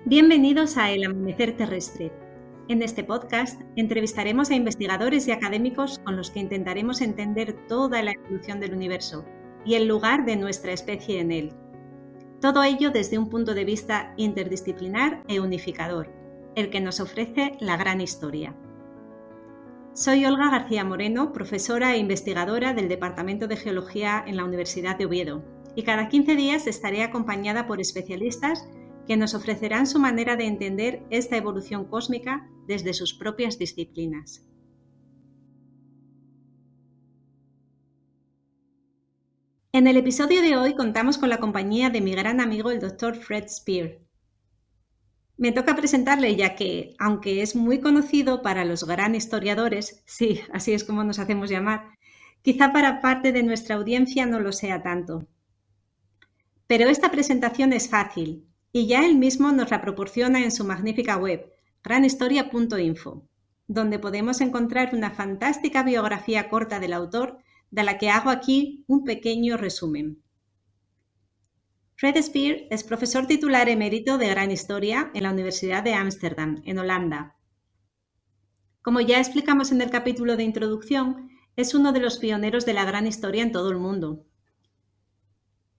Bienvenidos a El Amanecer Terrestre. En este podcast entrevistaremos a investigadores y académicos con los que intentaremos entender toda la evolución del universo y el lugar de nuestra especie en él. Todo ello desde un punto de vista interdisciplinar e unificador, el que nos ofrece la gran historia. Soy Olga García Moreno, profesora e investigadora del Departamento de Geología en la Universidad de Oviedo, y cada 15 días estaré acompañada por especialistas que nos ofrecerán su manera de entender esta evolución cósmica desde sus propias disciplinas. En el episodio de hoy contamos con la compañía de mi gran amigo el Dr. Fred Spear. Me toca presentarle ya que, aunque es muy conocido para los gran historiadores, sí, así es como nos hacemos llamar, quizá para parte de nuestra audiencia no lo sea tanto. Pero esta presentación es fácil, y ya él mismo nos la proporciona en su magnífica web, granhistoria.info, donde podemos encontrar una fantástica biografía corta del autor, de la que hago aquí un pequeño resumen. Fred Spear es profesor titular emérito de Gran Historia en la Universidad de Ámsterdam, en Holanda. Como ya explicamos en el capítulo de introducción, es uno de los pioneros de la Gran Historia en todo el mundo.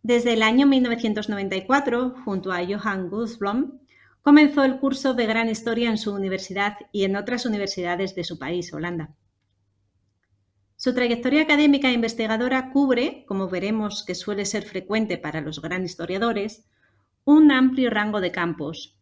Desde el año 1994, junto a Johan Guusblom, comenzó el curso de Gran Historia en su universidad y en otras universidades de su país, Holanda. Su trayectoria académica e investigadora cubre, como veremos que suele ser frecuente para los gran historiadores, un amplio rango de campos.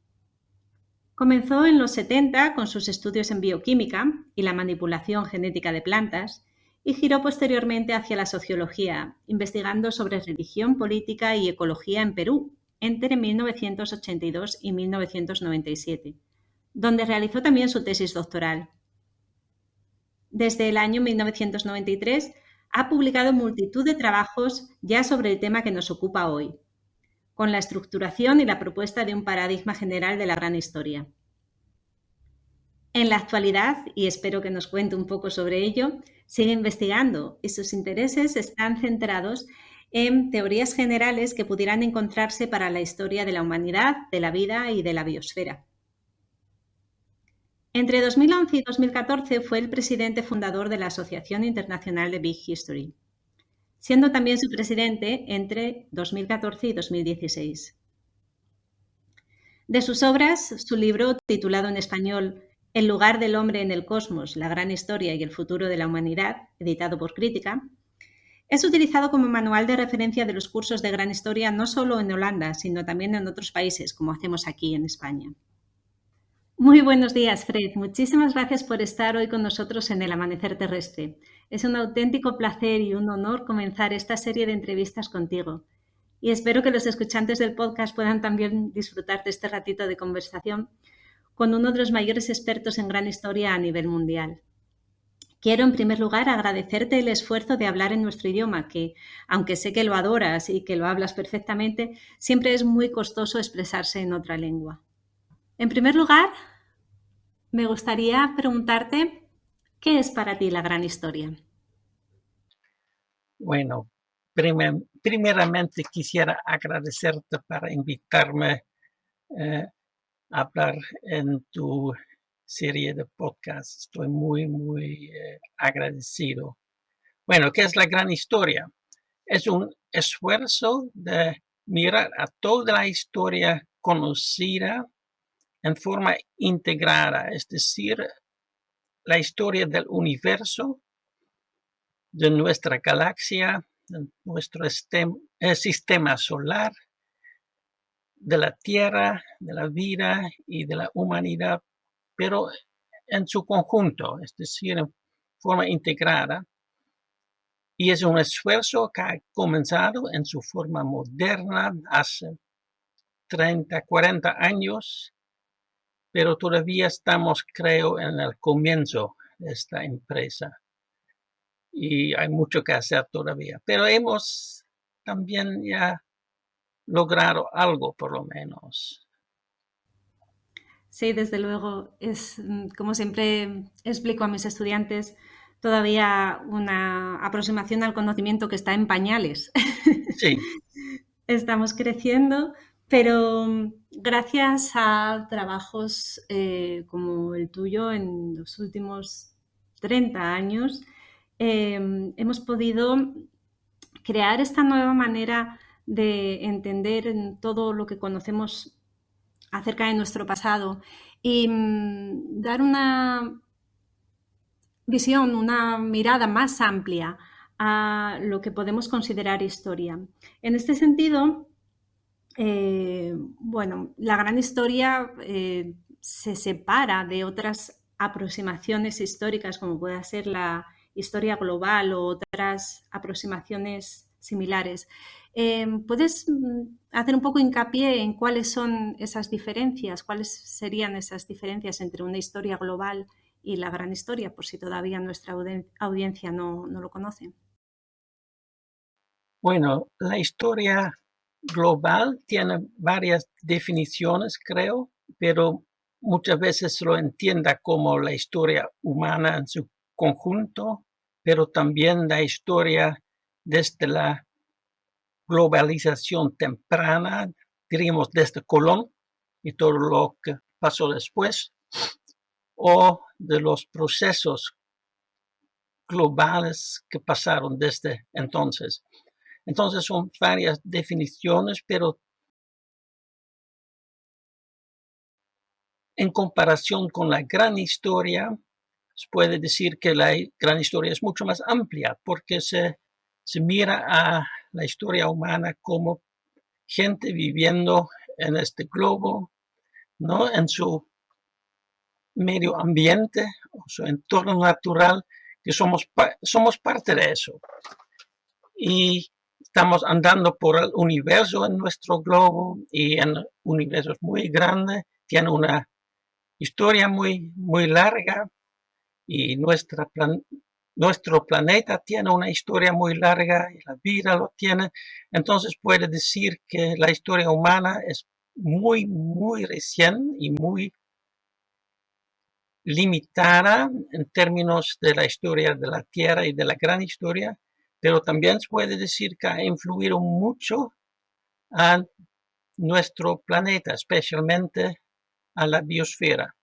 Comenzó en los 70 con sus estudios en bioquímica y la manipulación genética de plantas, y giró posteriormente hacia la sociología, investigando sobre religión, política y ecología en Perú entre 1982 y 1997, donde realizó también su tesis doctoral. Desde el año 1993 ha publicado multitud de trabajos ya sobre el tema que nos ocupa hoy, con la estructuración y la propuesta de un paradigma general de la gran historia. En la actualidad, y espero que nos cuente un poco sobre ello, sigue investigando y sus intereses están centrados en teorías generales que pudieran encontrarse para la historia de la humanidad, de la vida y de la biosfera. Entre 2011 y 2014 fue el presidente fundador de la Asociación Internacional de Big History, siendo también su presidente entre 2014 y 2016. De sus obras, su libro, titulado en español El lugar del hombre en el cosmos, la gran historia y el futuro de la humanidad, editado por Crítica, es utilizado como manual de referencia de los cursos de Gran Historia no solo en Holanda, sino también en otros países, como hacemos aquí en España. Muy buenos días, Fred. Muchísimas gracias por estar hoy con nosotros en El Amanecer Terrestre. Es un auténtico placer y un honor comenzar esta serie de entrevistas contigo. Y espero que los escuchantes del podcast puedan también disfrutar de este ratito de conversación con uno de los mayores expertos en gran historia a nivel mundial. Quiero, en primer lugar, agradecerte el esfuerzo de hablar en nuestro idioma, que, aunque sé que lo adoras y que lo hablas perfectamente, siempre es muy costoso expresarse en otra lengua. En primer lugar, me gustaría preguntarte, ¿qué es para ti la gran historia? Bueno, primeramente quisiera agradecerte para invitarme a hablar en tu serie de podcasts. Estoy muy agradecido. Bueno, ¿qué es la gran historia? Es un esfuerzo de mirar a toda la historia conocida en forma integrada, es decir, la historia del universo, de nuestra galaxia, de nuestro sistema solar, de la Tierra, de la vida y de la humanidad, pero en su conjunto, es decir, en forma integrada. Y es un esfuerzo que ha comenzado en su forma moderna hace 30, 40 años, pero todavía estamos, creo, en el comienzo de esta empresa. Y hay mucho que hacer todavía, pero hemos también ya logrado algo por lo menos. Sí, desde luego, es como siempre explico a mis estudiantes, todavía una aproximación al conocimiento que está en pañales. Sí. Estamos creciendo, Pero gracias a trabajos como el tuyo en los últimos 30 años, hemos podido crear esta nueva manera de entender todo lo que conocemos acerca de nuestro pasado y dar una visión, una mirada más amplia a lo que podemos considerar historia. En este sentido, bueno, la gran historia se separa de otras aproximaciones históricas, como puede ser la historia global o otras aproximaciones similares. ¿Puedes hacer un poco hincapié en cuáles son esas diferencias? ¿Cuáles serían esas diferencias entre una historia global y la gran historia, por si todavía nuestra audiencia no lo conoce? Bueno, la historia global tiene varias definiciones, creo, pero muchas veces se lo entienda como la historia humana en su conjunto, pero también la historia desde la globalización temprana, diríamos desde Colón y todo lo que pasó después, o de los procesos globales que pasaron desde entonces. Entonces son varias definiciones, pero en comparación con la gran historia, se puede decir que la gran historia es mucho más amplia porque se mira a la historia humana como gente viviendo en este globo, ¿no? En su medio ambiente, o su entorno natural, que somos parte de eso. Y estamos andando por el universo en nuestro globo y en universos muy grandes. Tiene una historia muy larga y nuestro planeta tiene una historia muy larga y la vida lo tiene. Entonces puede decir que la historia humana es muy recién y muy limitada en términos de la historia de la Tierra y de la gran historia, pero también se puede decir que ha influido mucho a nuestro planeta, especialmente a la biosfera.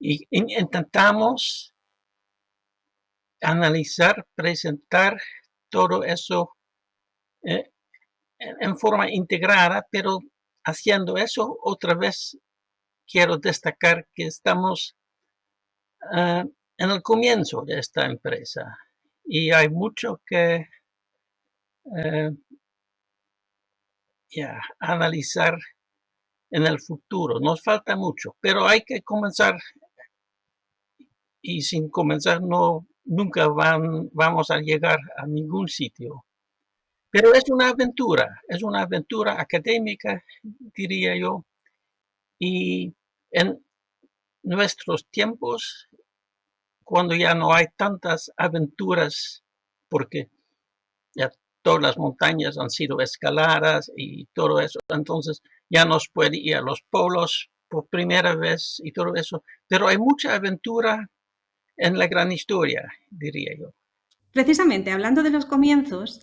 Y intentamos analizar, presentar todo eso eh, en forma integrada, pero haciendo eso otra vez quiero destacar que estamos en el comienzo de esta empresa y hay mucho que analizar en el futuro. Nos falta mucho, pero hay que comenzar y sin comenzar nunca vamos a llegar a ningún sitio. Pero es una aventura académica, diría yo, y en nuestros tiempos, cuando ya no hay tantas aventuras, porque ya todas las montañas han sido escaladas y todo eso, entonces ya nos puede ir a los polos por primera vez y todo eso, pero hay mucha aventura en la gran historia, diría yo. Precisamente, hablando de los comienzos,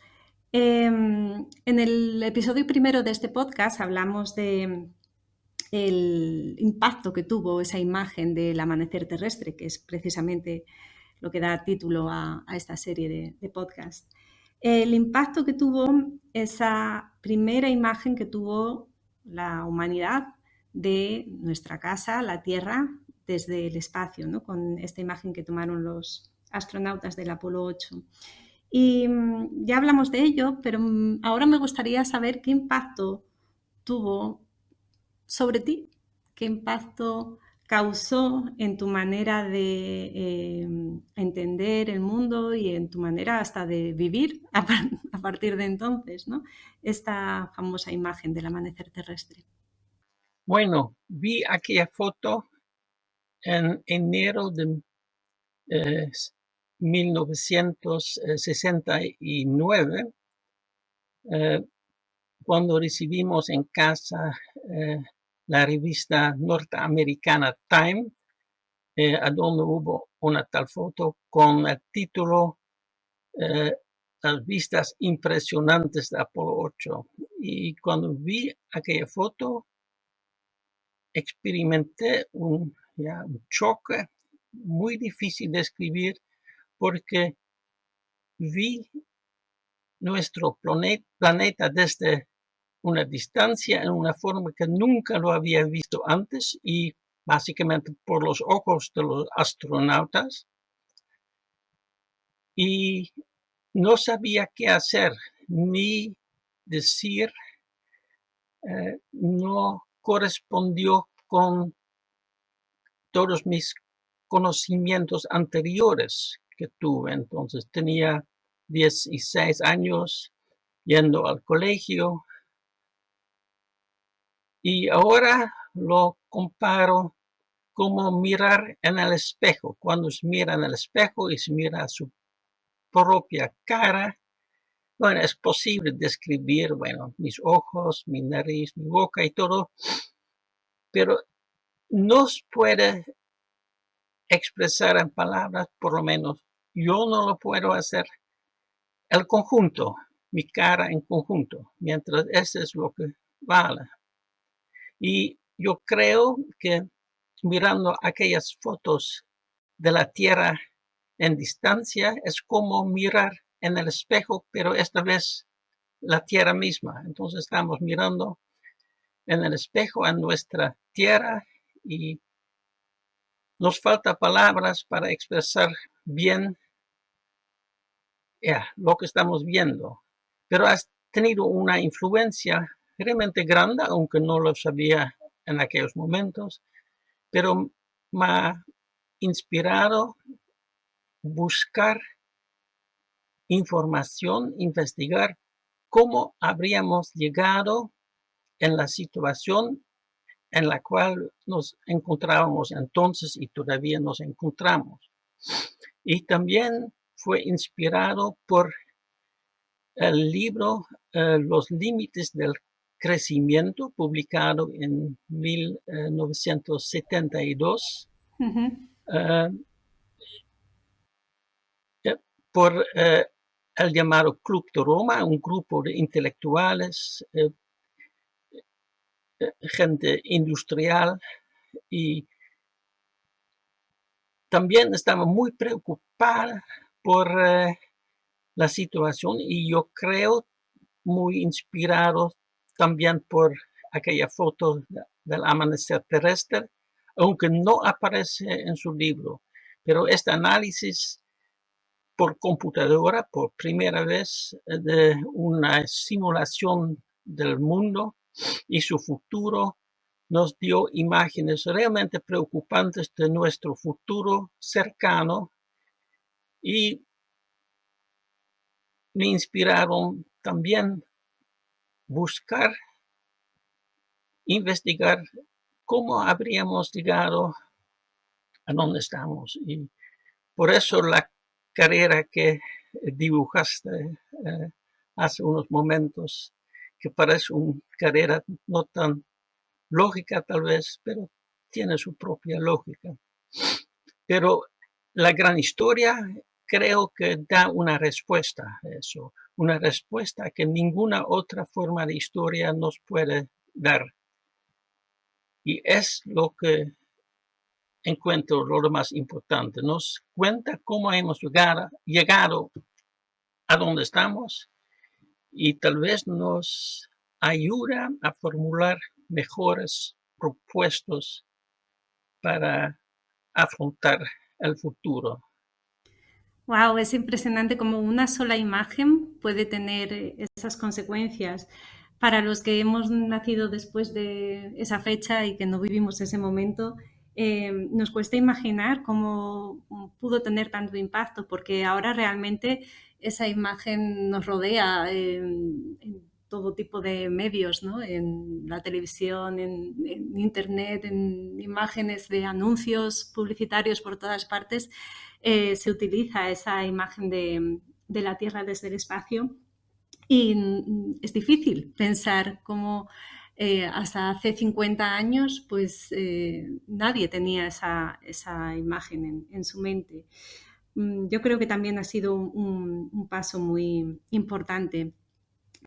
en el episodio primero de este podcast hablamos de el impacto que tuvo esa imagen del amanecer terrestre, que es precisamente lo que da título a esta serie de podcast. El impacto que tuvo esa primera imagen que tuvo la humanidad de nuestra casa, la Tierra, desde el espacio, ¿no? Con esta imagen que tomaron los astronautas del Apolo 8. Y ya hablamos de ello, pero ahora me gustaría saber qué impacto tuvo sobre ti, qué impacto causó en tu manera de entender el mundo y en tu manera hasta de vivir a partir de entonces, ¿no? Esta famosa imagen del amanecer terrestre. Bueno, vi aquella foto en enero de 1969, eh, cuando recibimos en casa la revista norteamericana Time, a donde hubo una tal foto con el título Las vistas impresionantes de Apolo 8. y cuando vi aquella foto, experimenté un choque muy difícil de escribir porque vi nuestro planeta desde una distancia en una forma que nunca lo había visto antes y básicamente por los ojos de los astronautas y no sabía qué hacer ni decir, no correspondió con todos mis conocimientos anteriores que tuve. Entonces tenía 16 años yendo al colegio y ahora lo comparo como mirar en el espejo. Cuando se mira en el espejo y se mira a su propia cara, bueno, es posible describir, bueno, mis ojos, mi nariz, mi boca y todo, pero no se puede expresar en palabras, por lo menos yo no lo puedo hacer, el conjunto, mi cara en conjunto, mientras eso es lo que vale. Y yo creo que mirando aquellas fotos de la Tierra en distancia es como mirar en el espejo, pero esta vez la Tierra misma. Entonces estamos mirando en el espejo en nuestra Tierra y nos falta palabras para expresar bien lo que estamos viendo. Pero has tenido una influencia realmente grande, aunque no lo sabía en aquellos momentos, pero me ha inspirado buscar información, investigar cómo habríamos llegado en la situación en la cual nos encontrábamos entonces y todavía nos encontramos. Y también fue inspirado por el libro Los límites del crecimiento, publicado en 1972. Ujú. Por el llamado Club de Roma, un grupo de intelectuales, gente industrial, y también estaba muy preocupada por la situación y yo creo muy inspirado también por aquella foto del amanecer terrestre, aunque no aparece en su libro. Pero este análisis por computadora, por primera vez, de una simulación del mundo y su futuro, nos dio imágenes realmente preocupantes de nuestro futuro cercano y me inspiraron también buscar, investigar cómo habríamos llegado a donde estamos. Y por eso la carrera que dibujaste hace unos momentos, que parece una carrera no tan lógica tal vez, pero tiene su propia lógica. Pero la gran historia creo que da una respuesta a eso, una respuesta que ninguna otra forma de historia nos puede dar. Y es lo que encuentro lo más importante. Nos cuenta cómo hemos llegado a donde estamos y tal vez nos ayuda a formular mejores propuestas para afrontar el futuro. Wow, es impresionante cómo una sola imagen puede tener esas consecuencias. Para los que hemos nacido después de esa fecha y que no vivimos ese momento, nos cuesta imaginar cómo pudo tener tanto impacto, porque ahora realmente esa imagen nos rodea en todo tipo de medios, ¿no? En la televisión, en internet, en imágenes de anuncios publicitarios por todas partes. Se utiliza esa imagen de la Tierra desde el espacio y es difícil pensar cómo hasta hace 50 años pues nadie tenía esa imagen en su mente. Yo creo que también ha sido un paso muy importante.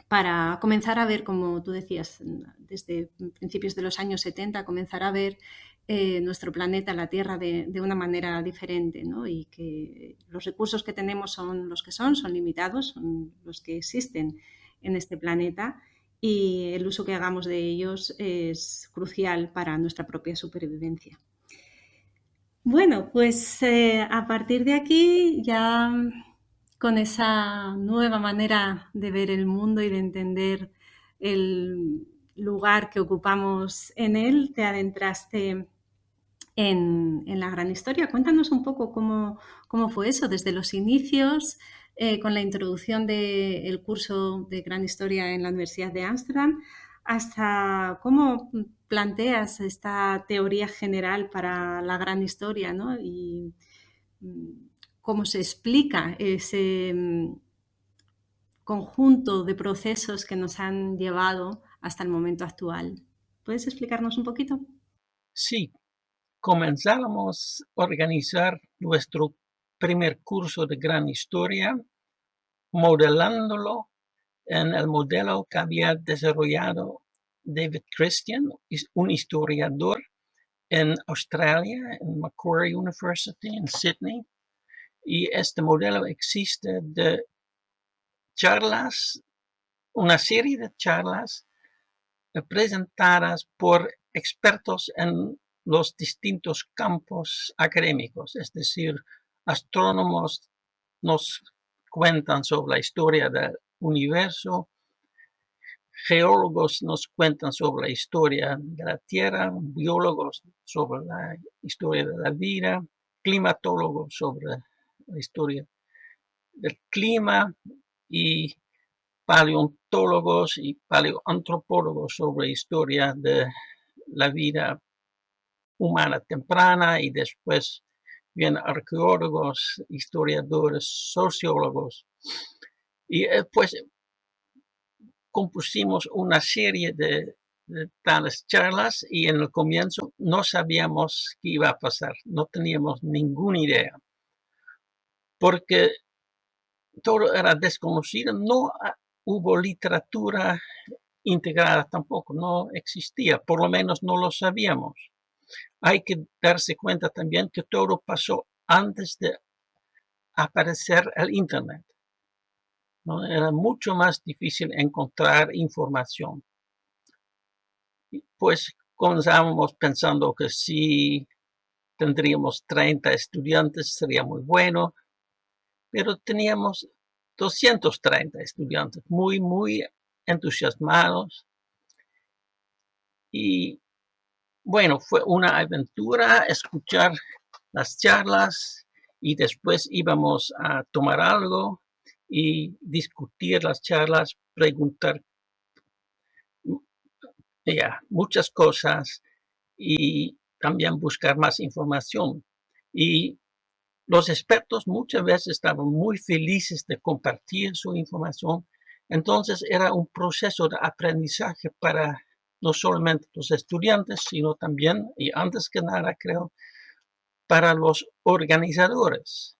para comenzar a ver, como tú decías, desde principios de los años 70, comenzar a ver nuestro planeta, la Tierra, de una manera diferente, ¿no? Y que los recursos que tenemos son los que son limitados, son los que existen en este planeta y el uso que hagamos de ellos es crucial para nuestra propia supervivencia. Bueno, pues a partir de aquí ya con esa nueva manera de ver el mundo y de entender el lugar que ocupamos en él, te adentraste en la gran historia. Cuéntanos un poco cómo fue eso, desde los inicios, con la introducción del curso de Gran Historia en la Universidad de Ámsterdam, hasta cómo planteas esta teoría general para la gran historia, ¿no? Y cómo se explica ese conjunto de procesos que nos han llevado hasta el momento actual. ¿Puedes explicarnos un poquito? Sí, comenzamos a organizar nuestro primer curso de Gran Historia, modelándolo en el modelo que había desarrollado David Christian, un historiador en Australia, en Macquarie University, en Sydney. Y este modelo existe de charlas, una serie de charlas presentadas por expertos en los distintos campos académicos, es decir, astrónomos nos cuentan sobre la historia del universo, geólogos nos cuentan sobre la historia de la Tierra, biólogos sobre la historia de la vida, climatólogos sobre la historia del clima y paleontólogos y paleoantropólogos sobre la historia de la vida humana temprana y después vienen arqueólogos, historiadores, sociólogos. Y pues compusimos una serie de tales charlas y en el comienzo no sabíamos qué iba a pasar, no teníamos ninguna idea, porque todo era desconocido, no hubo literatura integrada tampoco, no existía, por lo menos no lo sabíamos. Hay que darse cuenta también que todo pasó antes de aparecer el Internet, ¿no? Era mucho más difícil encontrar información. Pues comenzamos pensando que si tendríamos 30 estudiantes sería muy bueno, pero teníamos 230 estudiantes muy entusiasmados y bueno, fue una aventura escuchar las charlas y después íbamos a tomar algo y discutir las charlas, preguntar muchas cosas y también buscar más información. Y los expertos muchas veces estaban muy felices de compartir su información. Entonces era un proceso de aprendizaje para no solamente los estudiantes, sino también, y antes que nada creo, para los organizadores.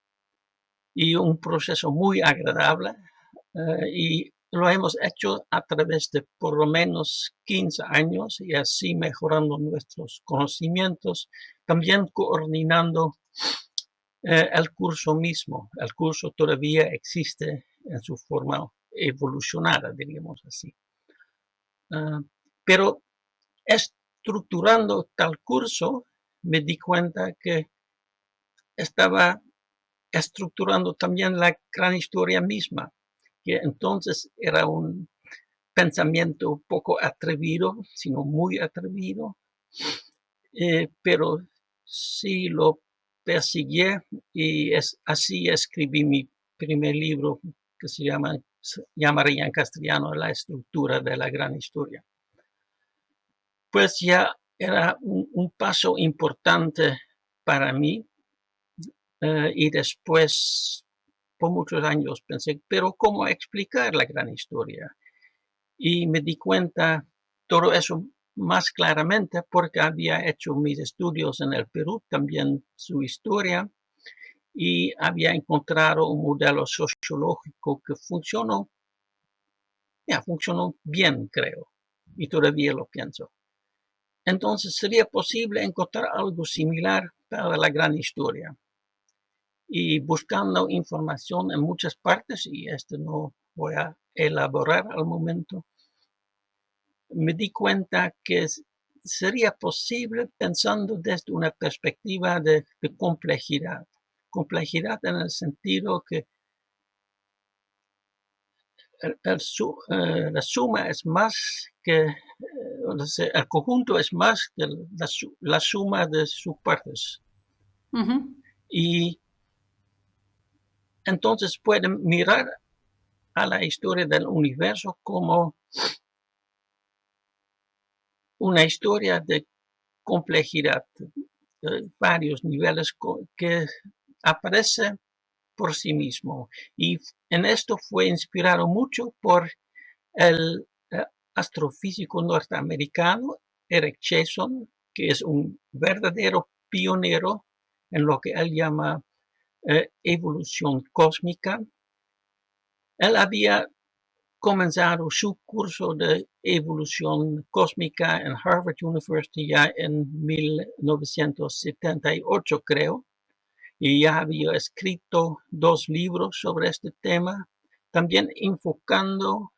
Y un proceso muy agradable. Y lo hemos hecho a través de por lo menos 15 años y así mejorando nuestros conocimientos, también coordinando el curso mismo. El curso todavía existe en su forma evolucionada, diríamos así. Pero estructurando tal curso, me di cuenta que estaba estructurando también la gran historia misma, que entonces era un pensamiento un poco atrevido, sino muy atrevido, pero sí lo persiguió y así escribí mi primer libro que se llamaría en castellano La estructura de la gran historia. Pues ya era un paso importante para mí y después por muchos años pensé, pero ¿cómo explicar la gran historia? Y me di cuenta todo eso más claramente porque había hecho mis estudios en el Perú, también su historia, y había encontrado un modelo sociológico que funcionó funcionó bien, creo, y todavía lo pienso. Entonces sería posible encontrar algo similar para la gran historia. Y buscando información en muchas partes, y esto no voy a elaborar al momento, me di cuenta que sería posible pensando desde una perspectiva de complejidad. Complejidad en el sentido que la suma es más que, el conjunto es más que la suma de sus partes. Ujú. Y entonces pueden mirar a la historia del universo como una historia de complejidad, de varios niveles que aparece por sí mismo. Y en esto fue inspirado mucho por el astrofísico norteamericano Eric Chason, que es un verdadero pionero en lo que él llama evolución cósmica. Él había comenzado su curso de evolución cósmica en Harvard University ya en 1978, creo, y ya había escrito 2 libros sobre este tema, también enfocando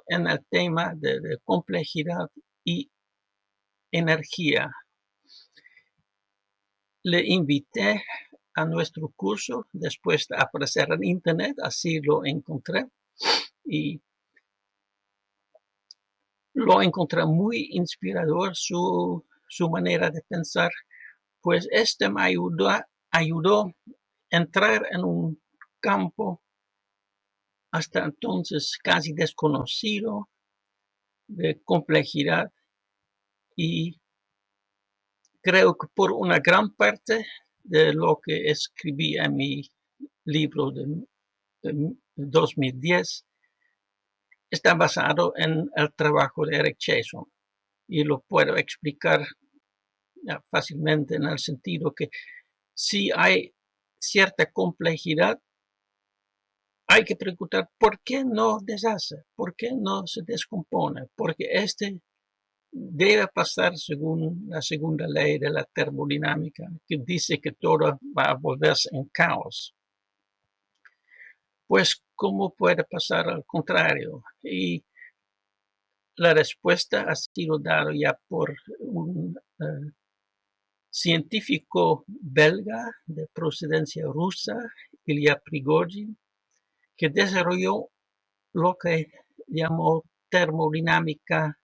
en el tema de complejidad y energía. Le invité a nuestro curso después de aparecer en internet, así lo encontré, y lo encontré muy inspirador su manera de pensar, pues este me ayudó a entrar en un campo hasta entonces casi desconocido de complejidad, y creo que por una gran parte de lo que escribí en mi libro de 2010 está basado en el trabajo de Eric Chason, y lo puedo explicar fácilmente en el sentido que si hay cierta complejidad, hay que preguntar por qué no deshace, por qué no se descompone, porque este debe pasar según la segunda ley de la termodinámica, que dice que todo va a volverse en caos. Pues, ¿cómo puede pasar al contrario? Y la respuesta ha sido dada ya por un científico belga de procedencia rusa, Ilya Prigogine, que desarrolló lo que llamó termodinámica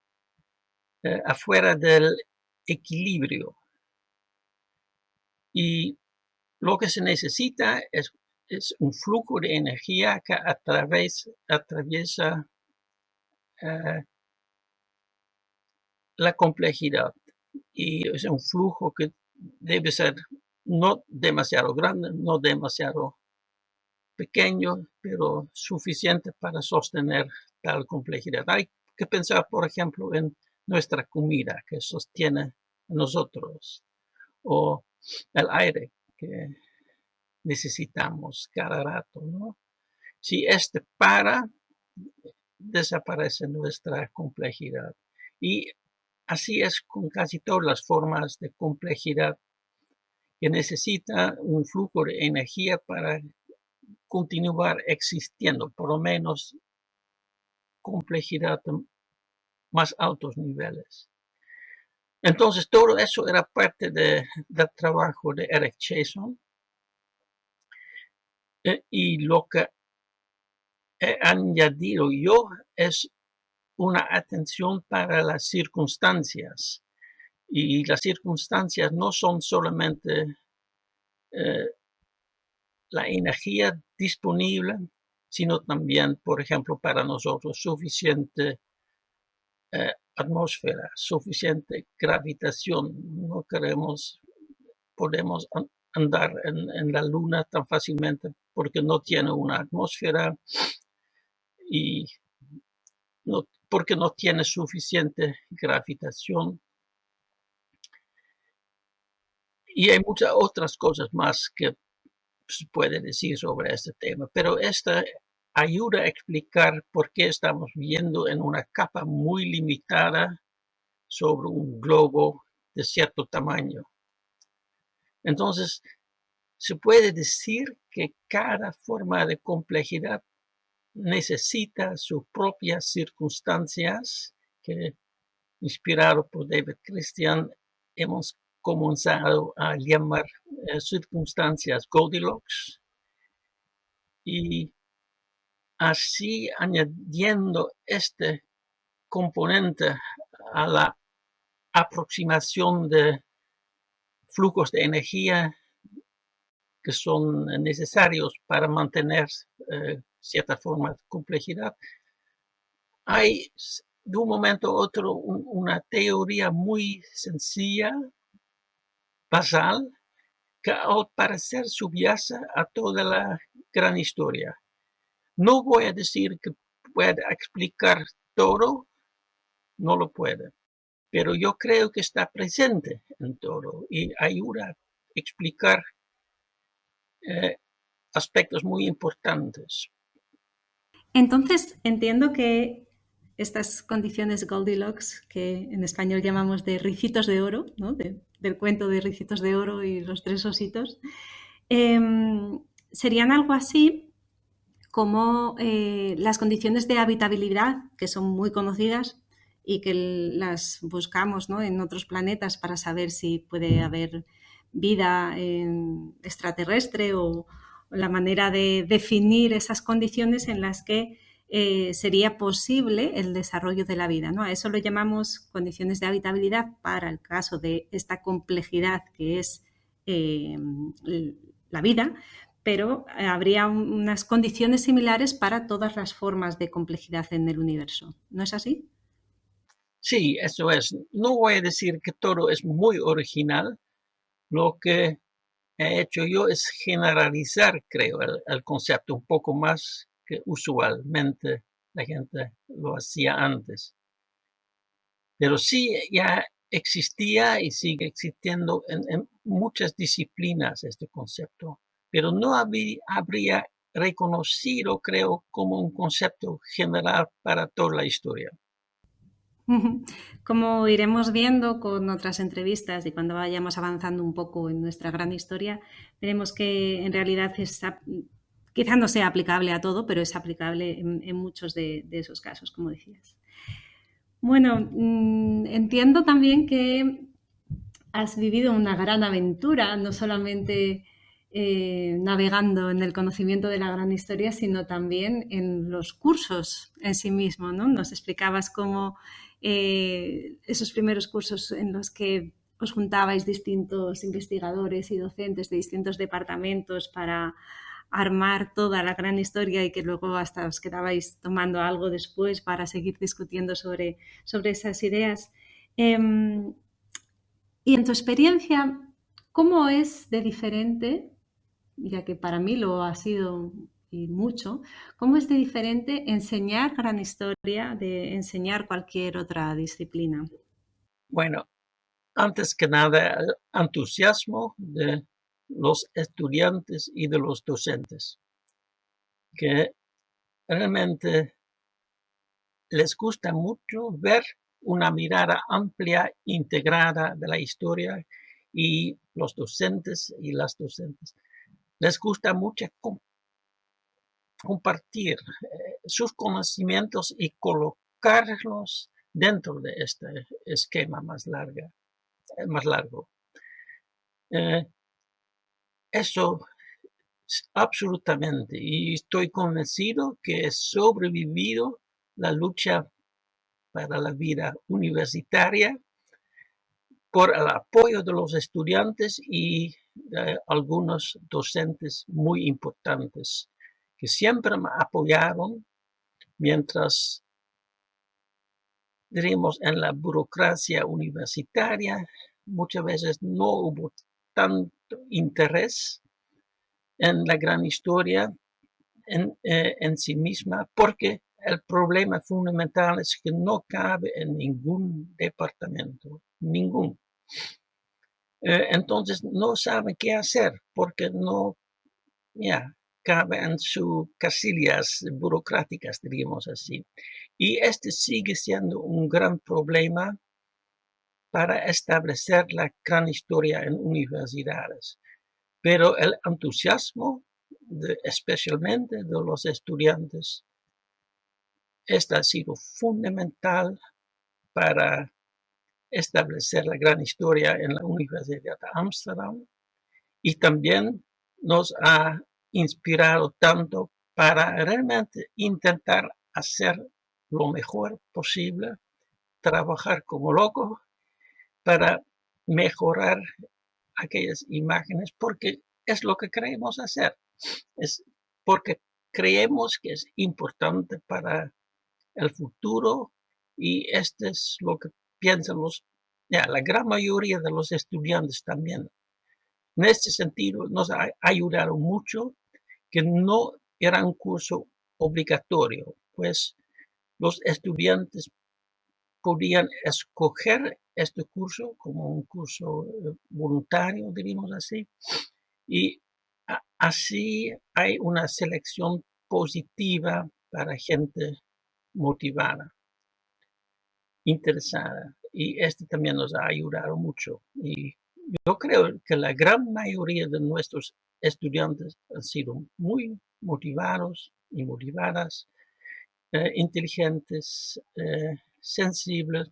afuera del equilibrio. Y lo que se necesita es un flujo de energía que atraviesa la complejidad. Y es un flujo que debe ser no demasiado grande, no demasiado pequeño, pero suficiente para sostener tal complejidad. Hay que pensar, por ejemplo, en nuestra comida que sostiene a nosotros, o el aire que necesitamos cada rato, ¿no? Si este para, desaparece nuestra complejidad. Y así es con casi todas las formas de complejidad, que necesita un flujo de energía para continuar existiendo, por lo menos complejidad de más altos niveles. Entonces, todo eso era parte del trabajo de Eric Chason, y lo que he añadido yo es una atención para las circunstancias. Y las circunstancias no son solamente la energía disponible, sino también, por ejemplo, para nosotros suficiente atmósfera, suficiente gravitación. No podemos andar en la luna tan fácilmente porque no tiene una atmósfera, y porque no tiene suficiente gravitación. Y hay muchas otras cosas más que se puede decir sobre este tema, pero esta ayuda a explicar por qué estamos viendo en una capa muy limitada sobre un globo de cierto tamaño. Entonces, se puede decir que cada forma de complejidad necesita sus propias circunstancias que, inspirado por David Christian, hemos comenzado a llamar circunstancias Goldilocks, y así añadiendo este componente a la aproximación de flujos de energía que son necesarios para mantener cierta forma de complejidad, hay de un momento a otro una teoría muy sencilla, basal, que al parecer subyace a toda la gran historia. No voy a decir que puede explicar todo, no lo puede, pero yo creo que está presente en todo y ayuda a explicar aspectos muy importantes. Entonces, entiendo que estas condiciones Goldilocks, que en español llamamos de ricitos de oro, ¿no? Del cuento de Ricitos de Oro y los tres ositos, serían algo así como las condiciones de habitabilidad, que son muy conocidas y que las buscamos, ¿no?, en otros planetas para saber si puede haber vida extraterrestre o la manera de definir esas condiciones en las que sería posible el desarrollo de la vida, ¿no? A eso lo llamamos condiciones de habitabilidad para el caso de esta complejidad que es la vida, pero habría unas condiciones similares para todas las formas de complejidad en el universo. ¿No es así? Sí, eso es. No voy a decir que todo es muy original. Lo que he hecho yo es generalizar, creo, el concepto un poco más que usualmente la gente lo hacía antes. Pero sí ya existía y sigue existiendo en muchas disciplinas este concepto, pero no habría reconocido, creo, como un concepto general para toda la historia. Como iremos viendo con otras entrevistas y cuando vayamos avanzando un poco en nuestra gran historia, veremos que en realidad quizá no sea aplicable a todo, pero es aplicable en muchos de esos casos, como decías. Bueno, entiendo también que has vivido una gran aventura, no solamente navegando en el conocimiento de la gran historia, sino también en los cursos en sí mismo, ¿no? Nos explicabas cómo esos primeros cursos en los que os juntabais distintos investigadores y docentes de distintos departamentos para armar toda la gran historia y que luego hasta os quedabais tomando algo después para seguir discutiendo sobre esas ideas. Y en tu experiencia, ¿cómo es de diferente, ya que para mí lo ha sido y mucho, cómo es de diferente enseñar gran historia de enseñar cualquier otra disciplina? Bueno, antes que nada, el entusiasmo de los estudiantes y de los docentes, que realmente les gusta mucho ver una mirada amplia, integrada de la historia, y los docentes y las docentes les gusta mucho compartir sus conocimientos y colocarlos dentro de este esquema más largo. Eso absolutamente, y estoy convencido que he sobrevivido la lucha para la vida universitaria por el apoyo de los estudiantes y de algunos docentes muy importantes que siempre me apoyaron mientras, diríamos, en la burocracia universitaria muchas veces no hubo tanto interés en la gran historia en sí misma, porque el problema fundamental es que no cabe en ningún departamento, ningún. Entonces no saben qué hacer, porque no, cabe en sus casillas burocráticas, diríamos así. Y este sigue siendo un gran problema para establecer la gran historia en universidades. Pero el entusiasmo, especialmente de los estudiantes, ha sido fundamental para establecer la gran historia en la Universidad de Ámsterdam y también nos ha inspirado tanto para realmente intentar hacer lo mejor posible, trabajar como locos para mejorar aquellas imágenes porque es lo que queremos hacer, es porque creemos que es importante para el futuro y esto es lo que piensan la gran mayoría de los estudiantes también. En este sentido nos ha ayudado mucho que no era un curso obligatorio, pues los estudiantes podían escoger este curso como un curso voluntario, diríamos así, y así hay una selección positiva para gente motivada, interesada, y esto también nos ha ayudado mucho. Y yo creo que la gran mayoría de nuestros estudiantes han sido muy motivados y motivadas, inteligentes, sensibles.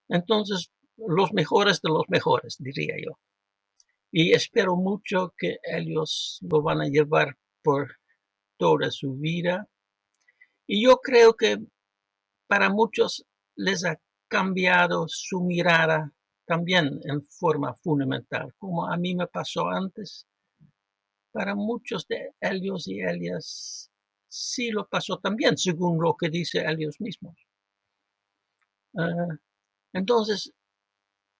Entonces, los mejores de los mejores, diría yo. Y espero mucho que ellos lo van a llevar por toda su vida. Y yo creo que para muchos les ha cambiado su mirada también en forma fundamental, como a mí me pasó antes. Para muchos de ellos y ellas sí lo pasó también, según lo que dicen ellos mismos. Entonces,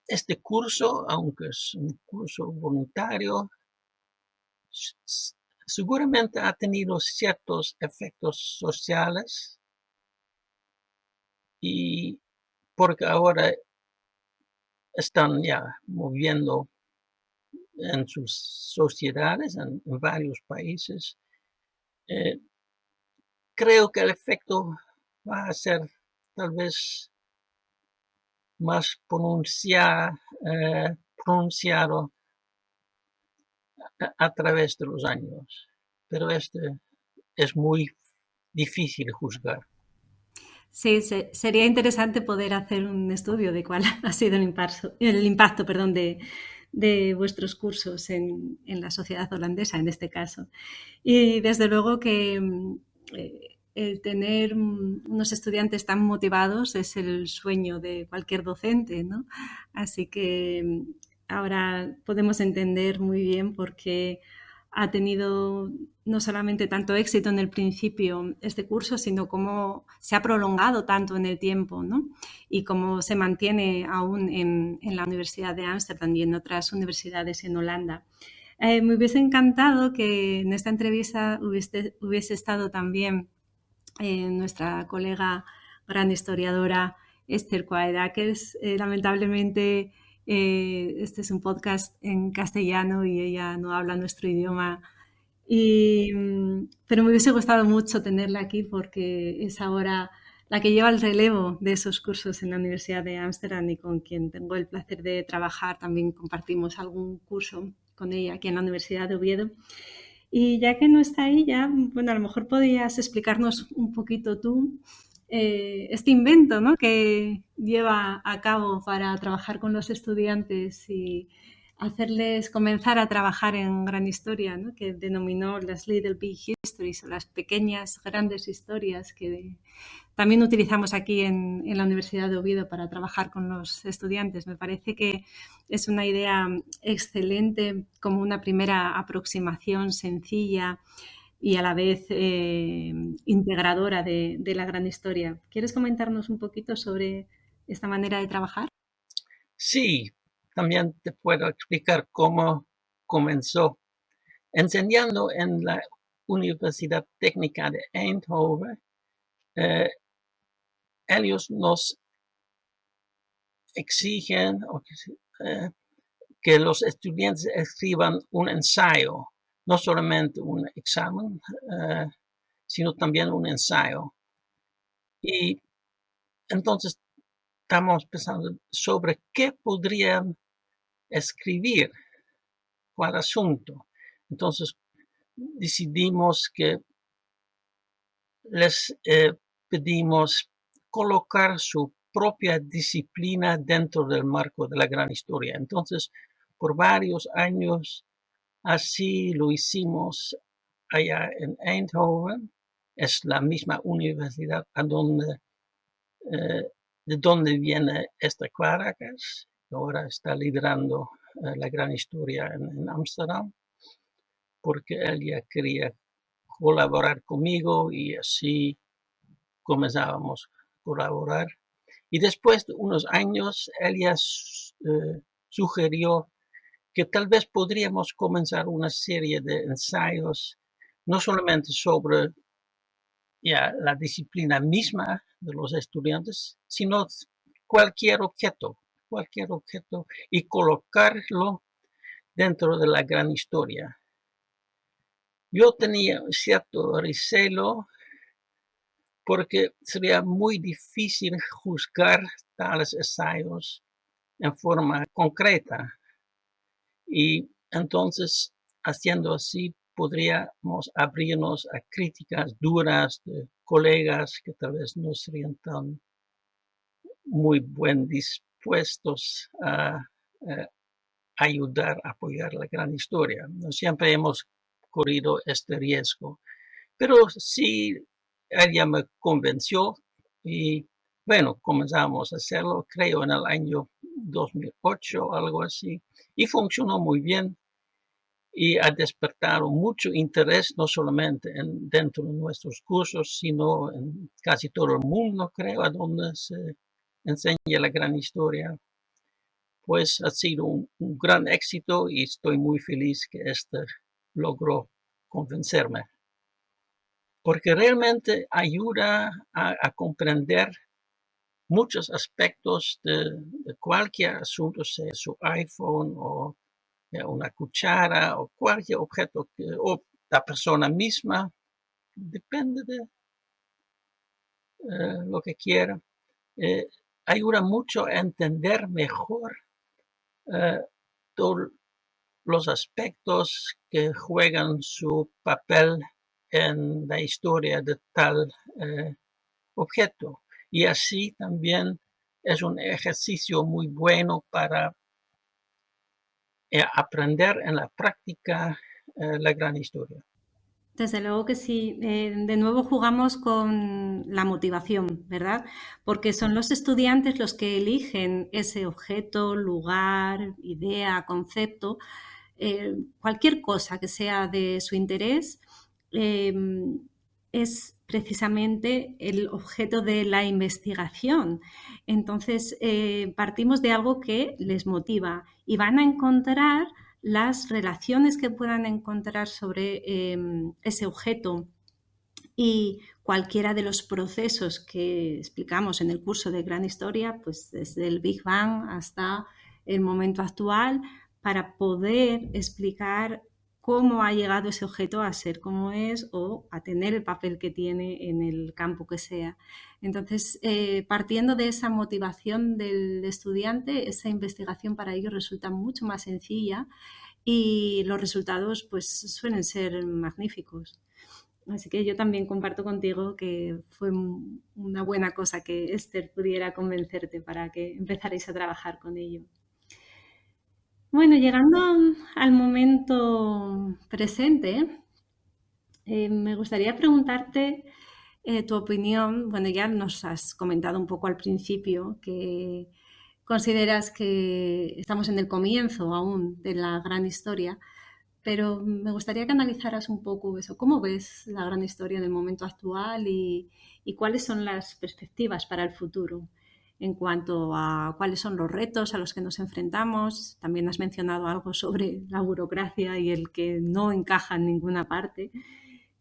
este curso, aunque es un curso voluntario, seguramente ha tenido ciertos efectos sociales y porque ahora están ya moviendo en sus sociedades en varios países. Creo que el efecto va a ser tal vez más pronunciado a través de los años, pero es muy difícil juzgar. Sí, sería interesante poder hacer un estudio de cuál ha sido el impacto, perdón, de vuestros cursos en la sociedad holandesa, en este caso. Y desde luego que el tener unos estudiantes tan motivados es el sueño de cualquier docente, ¿no? Así que ahora podemos entender muy bien por qué ha tenido no solamente tanto éxito en el principio este curso, sino cómo se ha prolongado tanto en el tiempo, ¿no? Y cómo se mantiene aún en la Universidad de Ámsterdam y en otras universidades en Holanda. Me hubiese encantado que en esta entrevista hubiese estado también nuestra colega gran historiadora Esther Quaidakers. Lamentablemente este es un podcast en castellano y ella no habla nuestro idioma. Pero me hubiese gustado mucho tenerla aquí porque es ahora la que lleva el relevo de esos cursos en la Universidad de Ámsterdam y con quien tengo el placer de trabajar. También compartimos algún curso con ella aquí en la Universidad de Oviedo. Y ya que no está ahí, bueno, a lo mejor podrías explicarnos un poquito tú este invento, ¿no?, que lleva a cabo para trabajar con los estudiantes y hacerles comenzar a trabajar en gran historia, ¿no?, que denominó las Little Big Histories, o las pequeñas grandes historias, que también utilizamos aquí en la Universidad de Oviedo para trabajar con los estudiantes. Me parece que es una idea excelente como una primera aproximación sencilla y a la vez integradora de la gran historia. ¿Quieres comentarnos un poquito sobre esta manera de trabajar? Sí, también te puedo explicar cómo comenzó. Enseñando en la Universidad Técnica de Eindhoven, ellos nos exigen que los estudiantes escriban un ensayo no solamente un examen, sino también un ensayo. Y entonces estamos pensando sobre qué podrían escribir, cuál asunto. Entonces decidimos que les pedimos colocar su propia disciplina dentro del marco de la gran historia. Entonces, por varios años, así lo hicimos allá en Eindhoven. Es la misma universidad a donde, de donde viene esta Caracas. Ahora está liderando la gran historia en Ámsterdam, porque él ya quería colaborar conmigo y así comenzábamos a colaborar. Y después de unos años, ella sugirió que tal vez podríamos comenzar una serie de ensayos, no solamente sobre la disciplina misma de los estudiantes, sino cualquier objeto, y colocarlo dentro de la gran historia. Yo tenía cierto recelo porque sería muy difícil juzgar tales ensayos en forma concreta. Y entonces, haciendo así, podríamos abrirnos a críticas duras de colegas que tal vez no serían tan muy buen dispuestos a ayudar a apoyar la gran historia. No siempre hemos corrido este riesgo, pero sí ella me convenció y bueno, comenzamos a hacerlo, creo en el año 2008, algo así, y funcionó muy bien y ha despertado mucho interés, no solamente dentro de nuestros cursos, sino en casi todo el mundo, creo, a donde se enseña la gran historia. Pues ha sido un gran éxito y estoy muy feliz que este logró convencerme, porque realmente ayuda a comprender muchos aspectos de cualquier asunto, sea su iPhone o una cuchara o cualquier objeto, o la persona misma, depende de lo que quiera. Ayuda mucho a entender mejor eh, todos los aspectos que juegan su papel en la historia de tal objeto. Y así también es un ejercicio muy bueno para aprender en la práctica la gran historia. Desde luego que sí. De nuevo jugamos con la motivación, ¿verdad? Porque son los estudiantes los que eligen ese objeto, lugar, idea, concepto, cualquier cosa que sea de su interés, eh, es precisamente el objeto de la investigación. Entonces, partimos de algo que les motiva y van a encontrar las relaciones que puedan encontrar sobre ese objeto y cualquiera de los procesos que explicamos en el curso de Gran Historia, pues desde el Big Bang hasta el momento actual, para poder explicar cómo ha llegado ese objeto a ser como es o a tener el papel que tiene en el campo que sea. Entonces, partiendo de esa motivación del estudiante, esa investigación para ellos resulta mucho más sencilla y los resultados pues suelen ser magníficos. Así que yo también comparto contigo que fue una buena cosa que Esther pudiera convencerte para que empezarais a trabajar con ello. Bueno, llegando al momento presente, me gustaría preguntarte tu opinión. Bueno, ya nos has comentado un poco al principio que consideras que estamos en el comienzo aún de la gran historia, pero me gustaría que analizaras un poco eso. ¿Cómo ves la gran historia en el momento actual y cuáles son las perspectivas para el futuro en cuanto a cuáles son los retos a los que nos enfrentamos? También has mencionado algo sobre la burocracia y el que no encaja en ninguna parte.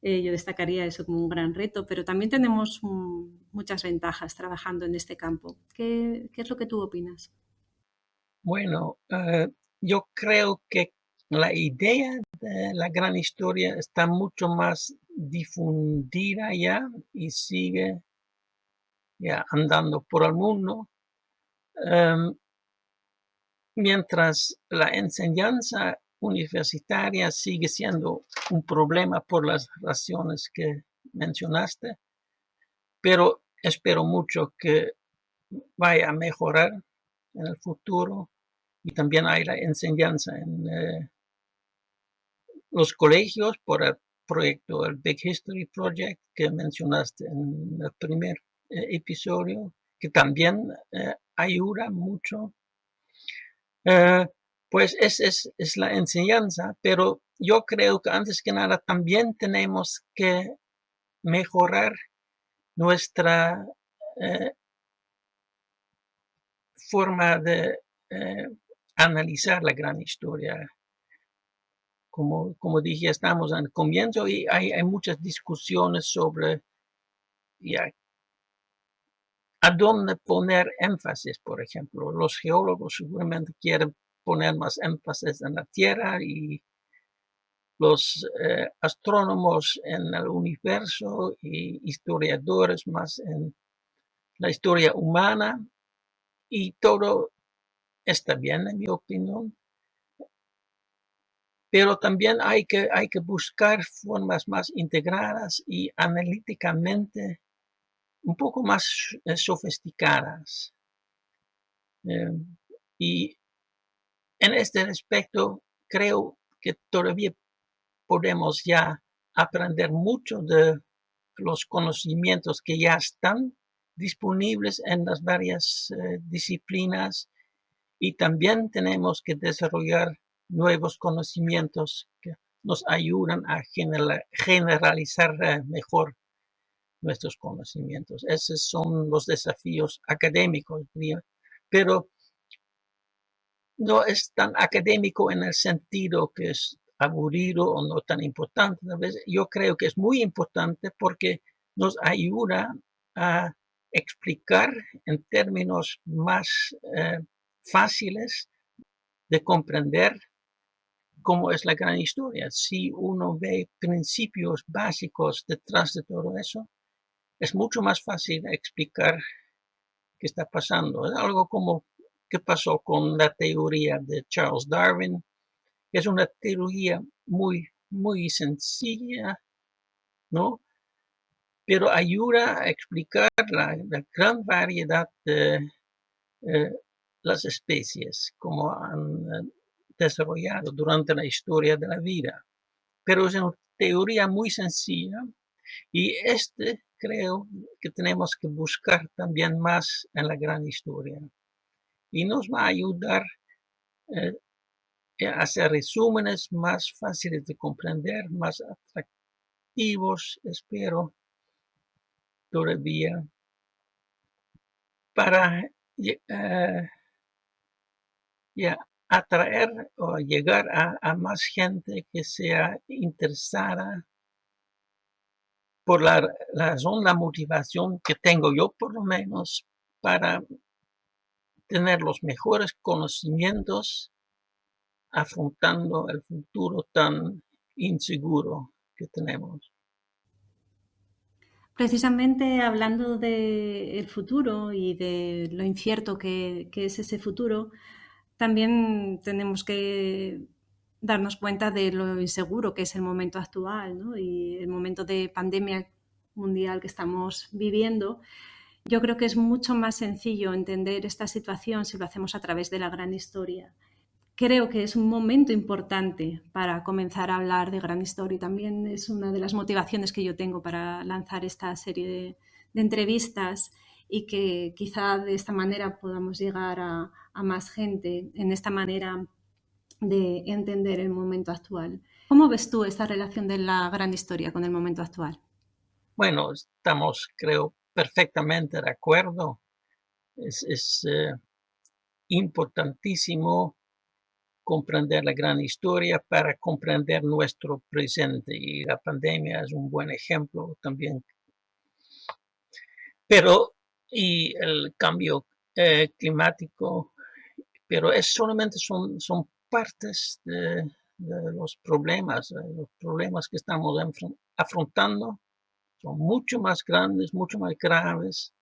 Yo destacaría eso como un gran reto, pero también tenemos muchas ventajas trabajando en este campo. ¿Qué es lo que tú opinas? Bueno, yo creo que la idea de la gran historia está mucho más difundida ya y sigue ya andando por el mundo, mientras la enseñanza universitaria sigue siendo un problema por las razones que mencionaste, pero espero mucho que vaya a mejorar en el futuro y también hay la enseñanza en los colegios por el proyecto, el Big History Project que mencionaste en el primer episodio, que también ayuda mucho. Pues es la enseñanza, pero yo creo que antes que nada también tenemos que mejorar nuestra forma de analizar la gran historia. Como dije, estamos en el comienzo y hay muchas discusiones sobre ya, a dónde poner énfasis, por ejemplo. Los geólogos seguramente quieren poner más énfasis en la Tierra y los astrónomos en el universo y historiadores más en la historia humana y todo está bien en mi opinión. Pero también hay que buscar formas más integradas y analíticamente un poco más sofisticadas. Y en este respecto, creo que todavía podemos ya aprender mucho de los conocimientos que ya están disponibles en las varias disciplinas y también tenemos que desarrollar nuevos conocimientos que nos ayudan a generalizar mejor nuestros conocimientos. Esos son los desafíos académicos, pero no es tan académico en el sentido que es aburrido o no tan importante. Yo creo que es muy importante porque nos ayuda a explicar en términos más fáciles de comprender cómo es la gran historia. Si uno ve principios básicos detrás de todo eso, es mucho más fácil explicar qué está pasando. Es algo como qué pasó con la teoría de Charles Darwin. Es una teoría muy sencilla, ¿no? Pero ayuda a explicar la gran variedad de las especies, como han desarrollado durante la historia de la vida. Pero es una teoría muy sencilla y creo que tenemos que buscar también más en la gran historia. Y nos va a ayudar a hacer resúmenes más fáciles de comprender, más atractivos, espero, todavía, para atraer o llegar a más gente que sea interesada por la razón, la motivación que tengo yo por lo menos para tener los mejores conocimientos afrontando el futuro tan inseguro que tenemos. Precisamente hablando del futuro y de lo incierto que es ese futuro, también tenemos que darnos cuenta de lo inseguro que es el momento actual, ¿no? Y el momento de pandemia mundial que estamos viviendo. Yo creo que es mucho más sencillo entender esta situación si lo hacemos a través de la gran historia. Creo que es un momento importante para comenzar a hablar de gran historia. También es una de las motivaciones que yo tengo para lanzar esta serie de entrevistas y que quizá de esta manera podamos llegar a más gente en esta manera de entender el momento actual. ¿Cómo ves tú esta relación de la gran historia con el momento actual? Bueno, estamos, creo, perfectamente de acuerdo. Es importantísimo comprender la gran historia para comprender nuestro presente y la pandemia es un buen ejemplo también. Pero, y el cambio climático, pero es solamente son partes de de los problemas. Los problemas que estamos afrontando son mucho más grandes, mucho más graves.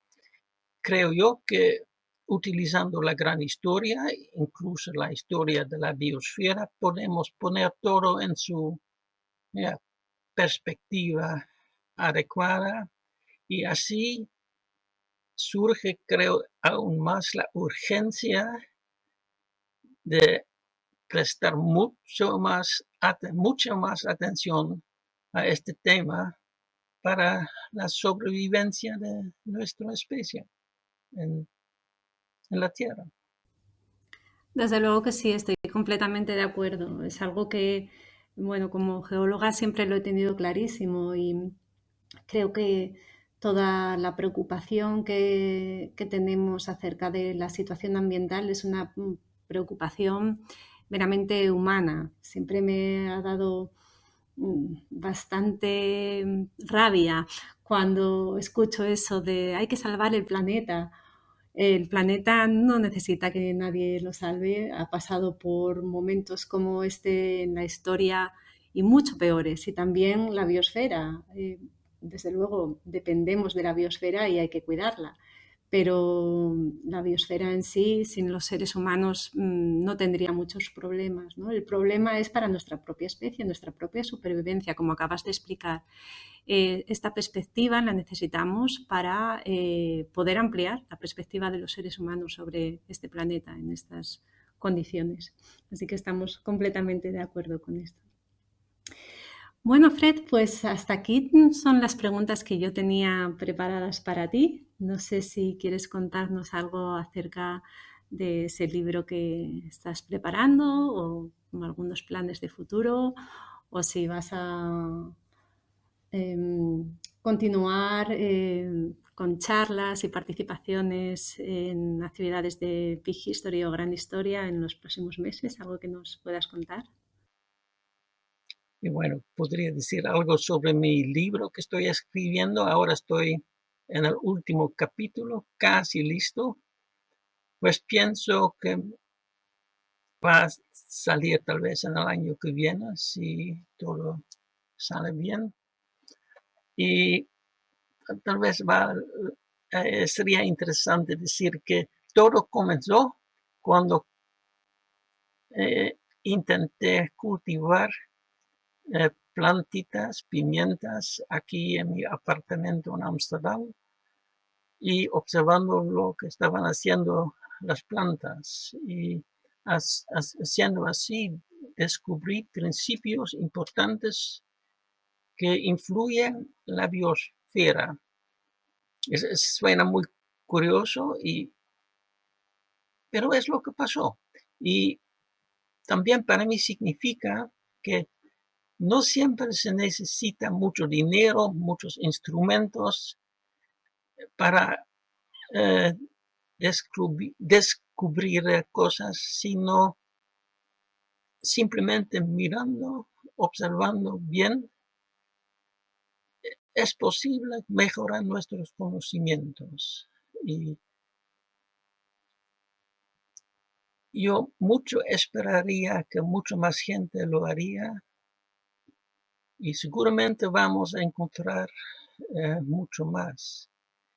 Creo yo que utilizando la gran historia, incluso la historia de la biosfera, podemos poner todo en su perspectiva adecuada y así surge, creo, aún más la urgencia de prestar mucha más atención a este tema para la sobrevivencia de nuestra especie en la Tierra. Desde luego que sí, estoy completamente de acuerdo. Es algo que, bueno, como geóloga siempre lo he tenido clarísimo y creo que toda la preocupación que tenemos acerca de la situación ambiental es una preocupación meramente humana. Siempre me ha dado bastante rabia cuando escucho eso de hay que salvar el planeta. El planeta no necesita que nadie lo salve, ha pasado por momentos como este en la historia y mucho peores. Y también la biosfera. Desde luego, dependemos de la biosfera y hay que cuidarla. Pero la biosfera en sí, sin los seres humanos, no tendría muchos problemas, ¿no? El problema es para nuestra propia especie, nuestra propia supervivencia, como acabas de explicar. Esta perspectiva la necesitamos para poder ampliar la perspectiva de los seres humanos sobre este planeta en estas condiciones. Así que estamos completamente de acuerdo con esto. Bueno, Fred, pues hasta aquí son las preguntas que yo tenía preparadas para ti. No sé si quieres contarnos algo acerca de ese libro que estás preparando o algunos planes de futuro o si vas a continuar con charlas y participaciones en actividades de Big History o Gran Historia en los próximos meses, algo que nos puedas contar. Y bueno, podría decir algo sobre mi libro que estoy escribiendo. Ahora estoy en el último capítulo, casi listo. Pues pienso que va a salir tal vez en el año que viene, si todo sale bien. Y tal vez sería interesante decir que todo comenzó cuando intenté cultivar plantitas, pimientas aquí en mi apartamento en Ámsterdam y observando lo que estaban haciendo las plantas y haciendo así descubrí principios importantes que influyen en la biosfera. Suena muy curioso, pero es lo que pasó. Y también para mí significa que no siempre se necesita mucho dinero, muchos instrumentos para descubrir cosas, sino simplemente mirando, observando bien, es posible mejorar nuestros conocimientos. Y yo mucho esperaría que mucha más gente lo haría y seguramente vamos a encontrar mucho más.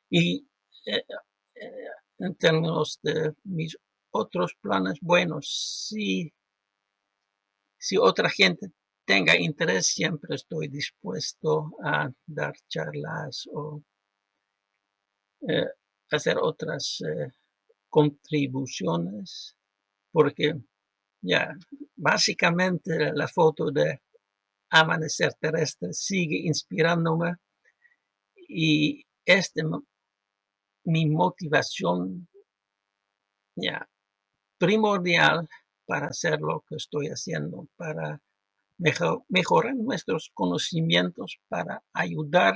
Y en términos de mis otros planes, bueno, si otra gente tenga interés, siempre estoy dispuesto a dar charlas o hacer otras contribuciones, porque ya básicamente la foto de amanecer terrestre sigue inspirándome y mi motivación ya primordial para hacer lo que estoy haciendo, para mejorar nuestros conocimientos, para ayudar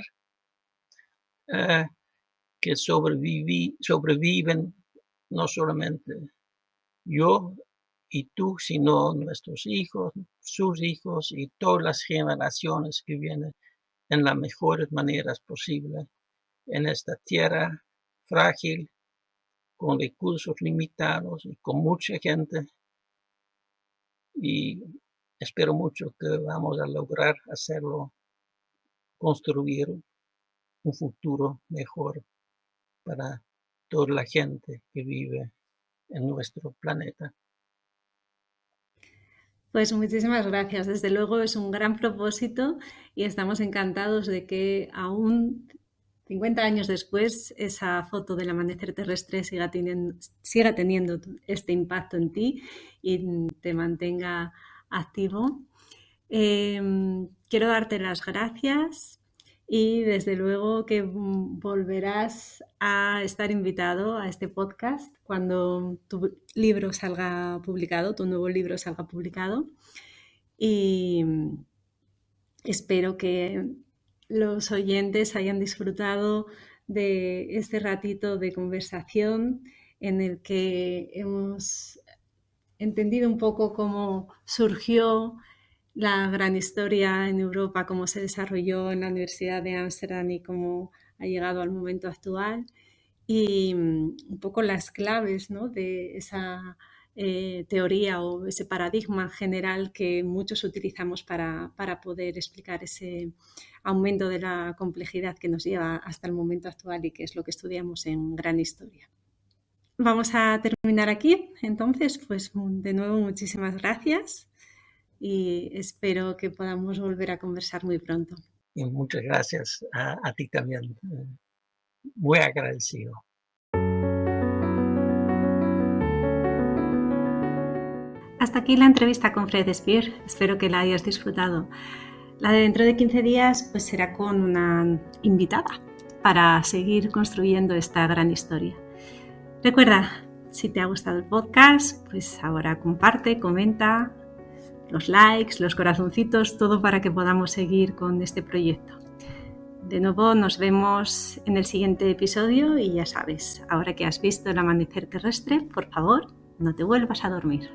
que sobreviven no solamente yo y tú, sino nuestros hijos, sus hijos y todas las generaciones que vienen en las mejores maneras posibles en esta tierra frágil, con recursos limitados y con mucha gente. Y espero mucho que vamos a lograr hacerlo, construir un futuro mejor para toda la gente que vive en nuestro planeta. Pues muchísimas gracias. Desde luego es un gran propósito y estamos encantados de que aún 50 años después esa foto del amanecer terrestre siga teniendo este impacto en ti y te mantenga activo. Quiero darte las gracias y desde luego que volverás a estar invitado a este podcast cuando tu libro salga publicado, tu nuevo libro salga publicado. Y espero que los oyentes hayan disfrutado de este ratito de conversación en el que hemos entendido un poco cómo surgió la gran historia en Europa, cómo se desarrolló en la Universidad de Ámsterdam y cómo ha llegado al momento actual, y un poco las claves, ¿no?, de esa teoría o ese paradigma general que muchos utilizamos para poder explicar ese aumento de la complejidad que nos lleva hasta el momento actual y que es lo que estudiamos en Gran Historia. Vamos a terminar aquí, entonces, pues de nuevo muchísimas gracias y espero que podamos volver a conversar muy pronto. Y muchas gracias a ti también. Muy agradecido. Hasta aquí la entrevista con Fred Spear. Espero que la hayas disfrutado. La de dentro de 15 días pues será con una invitada para seguir construyendo esta gran historia. Recuerda, si te ha gustado el podcast, pues ahora comparte, comenta, los likes, los corazoncitos, todo para que podamos seguir con este proyecto. De nuevo nos vemos en el siguiente episodio y ya sabes, ahora que has visto el amanecer terrestre, por favor, no te vuelvas a dormir.